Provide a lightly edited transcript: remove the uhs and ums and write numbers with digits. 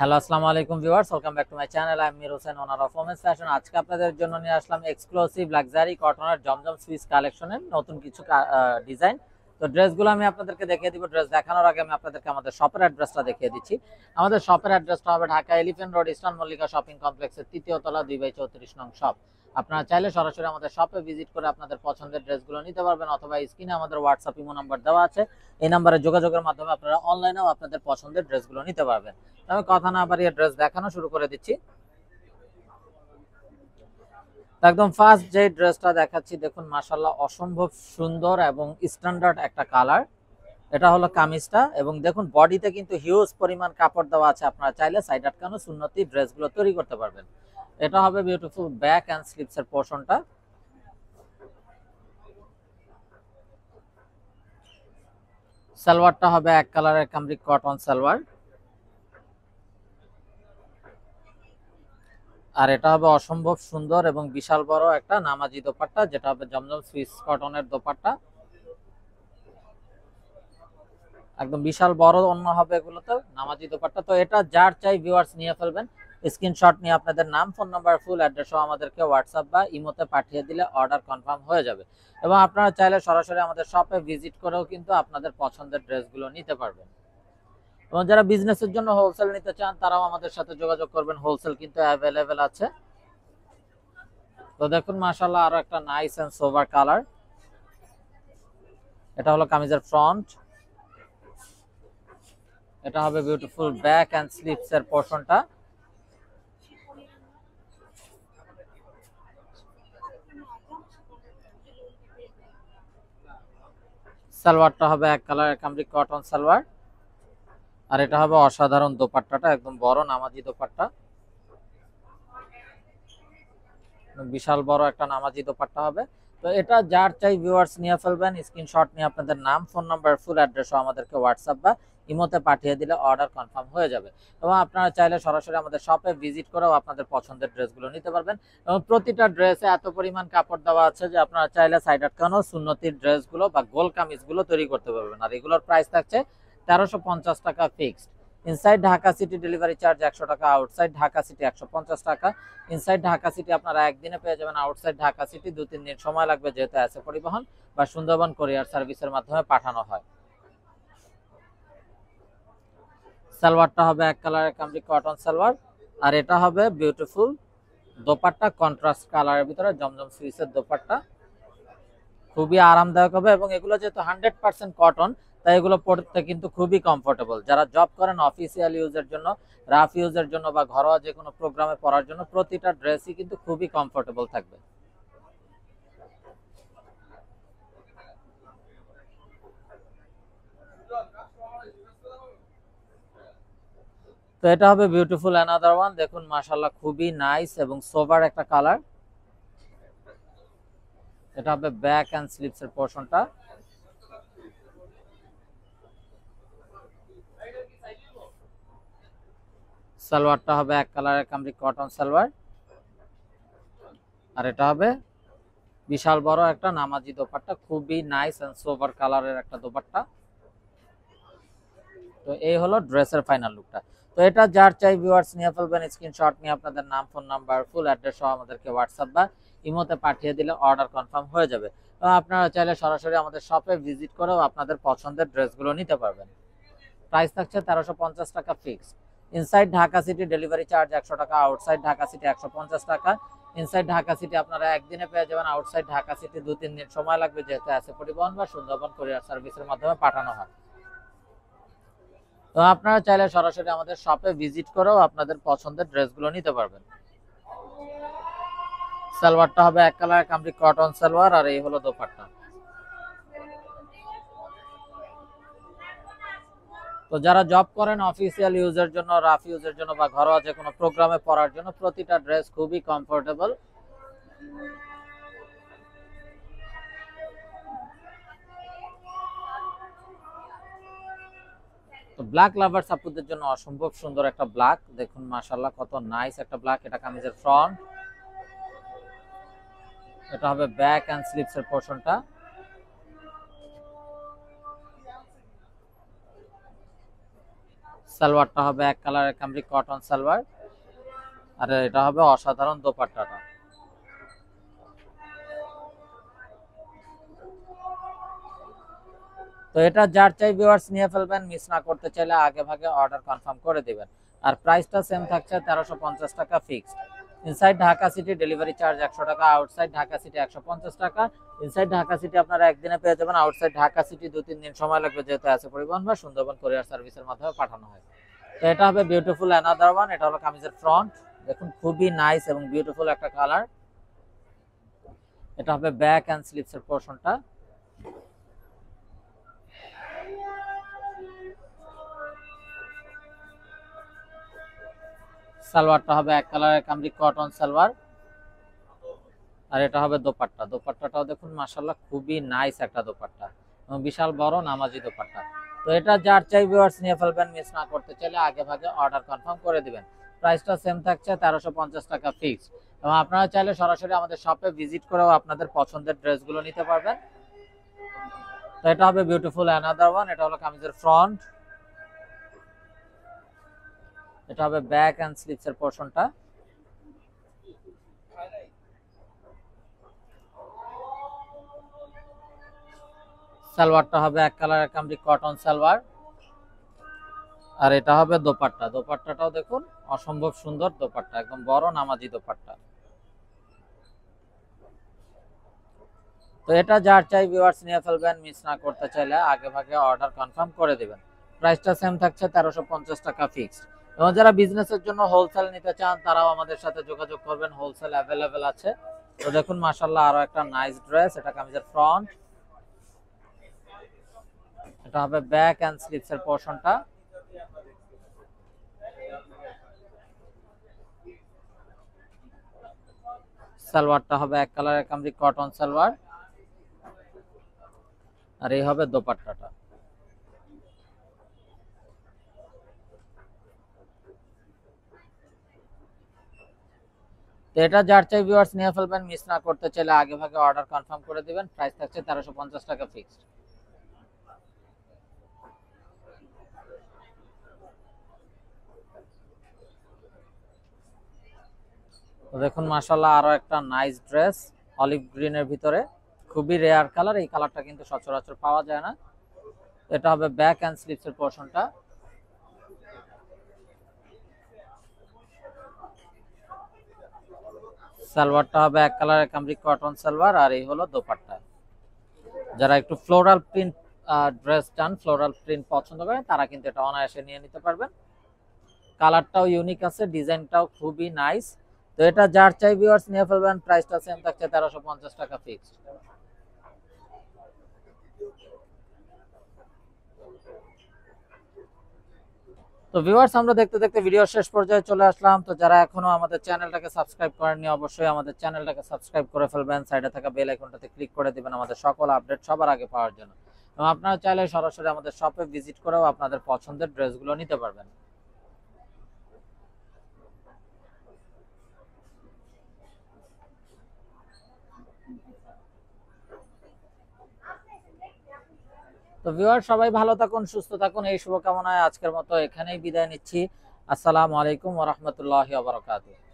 Hello, আসসালামু আলাইকুম viewers, welcome back to my channel. I am Mir Hossain, owner of women's fashion. আজকে আপনাদের জন্য নিয়ে আসলাম এক্সক্লুসিভ লাক্সারি কটনের জমজম সুইস কালেকশনের নতুন কিছু ডিজাইন। তো ড্রেসগুলো আমি আপনাদেরকে দেখিয়ে দিব। ড্রেস দেখানোর আগে আমি আপনাদেরকে আমাদের শপের অ্যাড্রেসটা দেখিয়ে দিচ্ছি। আমাদের শপের অ্যাড্রেসটা হবে Dhaka elephant road, eastern Mallika shopping কমপ্লেক্সের তৃতীয় তলা, 2/34 নং শপ। আপনারা চাইলে সরাসরি আমাদের শপে ভিজিট করে আপনাদের পছন্দের ড্রেসগুলো নিতে পারবেন, অথবা স্ক্রিনে আমাদের হোয়াটসঅ্যাপ ইমো নাম্বার দেওয়া আছে। এই নাম্বারে যোগাযোগের মাধ্যমে আপনারা অনলাইনেও আপনাদের পছন্দের ড্রেসগুলো নিতে পারবেন। আমি কথা না বাড়িয়ে ড্রেস দেখানো শুরু করে দিচ্ছি। একদম ফার্স্ট যে ড্রেসটা দেখাচ্ছি, দেখুন মাশাআল্লাহ অসম্ভব সুন্দর এবং স্ট্যান্ডার্ড একটা কালার। এটা হলো কামিজটা, এবং দেখুন বডিতে কিন্তু হিউজ পরিমাণ কাপড় দেওয়া আছে। আপনারা চাইলে সাইড আটকানো সুন্নতি ড্রেসগুলো তৈরি করতে পারবেন। এটা হবে বিউটিফুল ব্যাক অ্যান্ড স্লিভসের পোর্শনটা। সালোয়ারটা হবে এক কালারের কামরিক কটন সালোয়ার, আর এটা হবে অসম্ভব সুন্দর এবং বিশাল বড় একটা নামাজি দোপাট্টা, যেটা হবে জমজম সুইস কটনের দোপাট্টা। একদম বিশাল বড় অন্য হবে এগুলোতে নামাজি দোপাট্টা। তো এটা যার চাই ভিউয়ার্স নিয়ে ফেলবেন। স্ক্রিনশট নিয়ে আপনাদের নাম, ফোন নাম্বার, ফুল অ্যাড্রেস সহ আমাদেরকে হোয়াটসঅ্যাপ বা ইমোতে পাঠিয়ে দিলে অর্ডার কনফার্ম হয়ে যাবে। এবং আপনারা চাইলে সরাসরি আমাদের শপে ভিজিট করেও কিন্তু আপনাদের পছন্দের ড্রেসগুলো নিতে পারবেন। এবং যারা বিজনেসের জন্য হোলসেল নিতে চান তারাও আমাদের সাথে যোগাযোগ করবেন, হোলসেল কিন্তু অ্যাভেলেবেল আছে। তো দেখুন মাশাআল্লাহ আরো একটা নাইস এন্ড সোভার কালার। এটা হলো কামিজের ফ্রন্ট। এটা হবে বিউটিফুল ব্যাক এন্ড স্লিভস এর পোর্শনটা। সালোয়ারটা হবে এক কালারের কামরিক কটন সালোয়ার, আর এটা হবে অসাধারণ দোপাট্টাটা, একদম বড় নামাজি দোপাট্টা, বিশাল বড় একটা নামাজি দোপাট্টা হবে। তো এটা যার চাই ভিউয়ার্স নিয়ে ফেলবেন। স্ক্রিনশট নিয়ে আপনাদের নাম, ফোন নাম্বার, ফুল অ্যাড্রেস আমাদেরকে হোয়াটসঅ্যাপ বা ইমোতে পাঠিয়ে দিলে অর্ডার কনফার্ম হয়ে যাবে। এবং আপনারা চাইলে সরাসরি আমাদের শপে ভিজিট করেও আপনাদের পছন্দের ড্রেসগুলো নিতে পারবেন। এবং প্রতিটা ড্রেসে এত পরিমাণ কাপড় দেওয়া আছে যে আপনারা চাইলে সাইড আটকানো সুন্নতির ড্রেসগুলো বা গোল কামিজগুলো তৈরি করতে পারবেন। আর এগুলোর প্রাইস থাকছে 1350 টাকা fixed. Inside Dhaka city delivery charge 100 টাকা, আউটসাইড ঢাকা সিটি 150 টাকা। ইনসাইড ঢাকা সিটি আপনারা একদিনে পেয়ে যাবেন, আউটসাইড ঢাকা সিটি 2-3 দিন সময় লাগবে, যেহেতু আছে পরিবহন বা সুন্দরবন কোরিয়ার সার্ভিসের মাধ্যমে পাঠানো হয়। সালোয়ারটা হবে এক কালারের কামরিক কটন সালোয়ার, আর এটা হবে বিউটিফুল দোপাট্টা, কন্ট্রাস্ট কালারের ভিতরে জমজম সুইসের দোপাট্টা। খুবই আরামদায়ক হবে, এবং এগুলো যেহেতু 100% কটন, তাই এগুলো পড়তে কিন্তু খুবই কমফোর্টেবল। যারা জব করেন অফিসিয়াল ইউজের জন্য, রাফ ইউজের জন্য বা ঘরোয়া যে কোনো প্রোগ্রামে পরার জন্য প্রতিটা ড্রেসই কিন্তু খুবই কমফোর্টেবল থাকবে। তো এটা হবে বিউটিফুল অ্যানাদার ওয়ান। দেখুন মাশাআল্লাহ খুবই নাইস এবং সোবার একটা কালার। এটা হবে ব্যাক এন্ড স্লিভস এর পোর্শনটা। সালোয়ারটা হবে এক কালারের কামরিক কটন সালোয়ার, আর এটা হবে বিশাল বড় একটা নামাজি দোপাট্টা, খুবই নাইস এন্ড সোবার কালারের একটা দোপাট্টা। তো এই হলো ড্রেসের ফাইনাল লুকটা। তো এটা যার চাই ভিউয়ার্স নিয়ে ফেলবেন। স্ক্রিনশট নিয়ে আপনাদের নাম, ফোন নাম্বার, ফুল অ্যাড্রেস সহ আমাদেরকে হোয়াটসঅ্যাপ বা ইমোতে পাঠিয়ে দিলে অর্ডার কনফার্ম হয়ে যাবে। তো আপনারা চাইলে সরাসরি আমাদের শপে ভিজিট করেও আপনাদের পছন্দের ড্রেসগুলো নিতে পারবেন। প্রাইস থাকছে 1350 টাকা fixed. Inside Dhaka city delivery charge 100 টাকা, আউটসাইড ঢাকা সিটি 150 টাকা। ইনসাইড ঢাকা সিটি আপনারা একদিনে পেয়ে যাবেন, আউটসাইড ঢাকা সিটি 2-3 দিন সময় লাগবে, যেহেতু আছে পরিবহন বা সুন্দরবন কোরিয়ার সার্ভিসের মাধ্যমে পাঠানো হয়। তো আপনারা চাইলে সরাসরি আমাদের শপে ভিজিট করেও আপনাদের পছন্দের ড্রেসগুলো নিতে পারবেন। সালোয়ারটা হবে এক কালার কামরি কটন সালোয়ার, আর এই হলো দোপাট্টা। তো যারা জব করেন অফিসিয়াল ইউজের জন্য, রাফ ইউজের জন্য বা ঘরোয়া যে কোনো প্রোগ্রামে পরার জন্য প্রতিটা ড্রেস খুবই কমফোর্টেবল। তো ব্ল্যাক লাভার্স আপুদের জন্য অসম্ভব সুন্দর একটা ব্ল্যাক। দেখুন মাশাআল্লাহ কত নাইস একটা ব্ল্যাক। এটা কামিজের ফ্রন্ট। এটা হবে ব্যাক এন্ড স্লিভস এর পোর্শনটা। সালোয়ারটা হবে এক কালারের কামরি কটন সালোয়ার, আর এটা হবে অসাধারণ দোপাট্টাটা। তো এটা যার চাই ভিউয়ার্স নিয়ে ফেলবেন, মিস না করতে চাইলে আগে ভাগে অর্ডার কনফার্ম করে দিবেন। আর প্রাইসটা সেম থাকছে 1350 টাকা fixed. Inside Dhaka city delivery charge 100 টাকা, আউটসাইড ঢাকা সিটি 150 টাকা। ইনসাইড ঢাকা সিটি আপনারা একদিনে পেয়ে যাবেন, আউটসাইড ঢাকা সিটি 2-3 দিন সময় লাগবে, যেহেতু আছে পরিবহন বা সুন্দরবন কুরিয়ার সার্ভিসের মাধ্যমে পাঠানো হয়। তো এটা হবে বিউটিফুল অ্যানাদার ওয়ান। এটা হলো কামিজের ফ্রন্ট, দেখুন খুবই নাইস এবং বিউটিফুল একটা কালার। এটা হবে ব্যাক এন্ড স্লিভসের পোরশনটা। সালোয়ারটা হবে এক কালারের কামরি কটন সালোয়ার, আর এটা হবে দোপাট্টা। দোপাট্টাটাও দেখুন মাশাআল্লাহ খুবই নাইস একটা দোপাট্টা এবং বিশাল বড় নামাজি দোপাট্টা। তো এটা যার চাই ভিউয়ার্স নিয়ে ফেলবেন, মিস না করতে চাইলে আগে ভাগে অর্ডার কনফার্ম করে দিবেন। প্রাইসটা সেম থাকছে 1350 টাকা ফিক্সড। এবং আপনারা চাইলে সরাসরি আমাদের শপে ভিজিট করেও আপনাদের পছন্দের ড্রেসগুলো নিতে পারবেন। তো এটা হবে বিউটিফুল অ্যানাদার ওয়ান। এটা হলো কামিজের ফ্রন্ট, এটা হবে ব্যাক এন্ড স্লিভসের পোরশনটা। সালোয়ারটা হবে এক কালারের কামরি কটন সালোয়ার, আর এটা হবে দোপাট্টা। দোপাট্টাটাও দেখুন অসম্ভব সুন্দর দোপাট্টা, একদম বড় নামাজি দোপাট্টা। তো এটা যার চাই ভিউয়ার্স নিয়ে ফেলবেন, মিস না করতে চাইলে আগে ভাগে অর্ডার কনফার্ম করে দিবেন। প্রাইসটা সেম থাকছে 1350 টাকা ফিক্সড। এবং যারা বিজনেসের জন্য হোলসেল নিতে চান তারাও আমাদের সাথে যোগাযোগ করবেন, হোলসেল অ্যাভেলেবেল আছে। তো দেখুন মাশাআল্লাহ আরো একটা নাইস ড্রেস। এটা কামিজের ফ্রন্ট, এটা হবে ব্যাক এন্ড স্লিভসের পোরশনটা। সালোয়ারটা হবে এক কালারের কামরি কটন সালোয়ার, আর এই হবে দোপাট্টাটা। তো এটা যার চাই ভিউয়ার্স নিয়ে ফেলবেন, মিস না করতে চাইলে আগে ভাগে অর্ডার কনফার্ম করে দিবেন। প্রাইস থাকছে 1350 টাকা ফিক্সড। তো দেখুন মাশাআল্লাহ আরো একটা নাইস ড্রেস অলিভ গ্রিনের ভিতরে, খুবই রেয়ার কালার। এই কালারটা কিন্তু সচরাচর পাওয়া যায় না। এটা হবে ব্যাক এন্ড স্লিভসের পোরশনটা। সালোয়ারটা হবে এক কালারের কামরি কটন সালোয়ার, আর এই হলো দোপাট্টা। যারা একটু ফ্লোরাল প্রিন্ট ড্রেস চান, ফ্লোরাল প্রিন্ট পছন্দ করেন, তারা কিন্তু এটা অনায়াসে নিয়ে নিতে পারবেন। কালারটাও ইউনিক আছে, ডিজাইনটাও খুবই নাইস। তো এটা যার চাই ভিউয়ার্স নিয়ে ফেলবেন, প্রাইসটা সেম থাকছে 1350 টাকা ফিক্সড। তো ভিউয়ার্স আমরা দেখতে দেখতে ভিডিও শেষ পর্যায়ে চলে আসলাম। তো যারা এখনো আমাদের চ্যানেলটাকে সাবস্ক্রাইব করেননি, অবশ্যই আমাদের চ্যানেলটাকে সাবস্ক্রাইব করে ফেলবেন। সাইডে থাকা বেল আইকনটাতে ক্লিক করে দিবেন আমাদের সকল আপডেট সবার আগে পাওয়ার জন্য। এবং আপনারা চাইলে সরাসরি আমাদের শপে ভিজিট করেও আপনাদের পছন্দের ড্রেসগুলো নিতে পারবেন। তো ভিউয়ার সবাই ভালো থাকুন, সুস্থ থাকুন, এই শুভকামনায় আজকের মতো এখানেই বিদায় নিচ্ছি। আসসালামু আলাইকুম ওয়া রাহমাতুল্লাহি ওয়া বারাকাতুহু।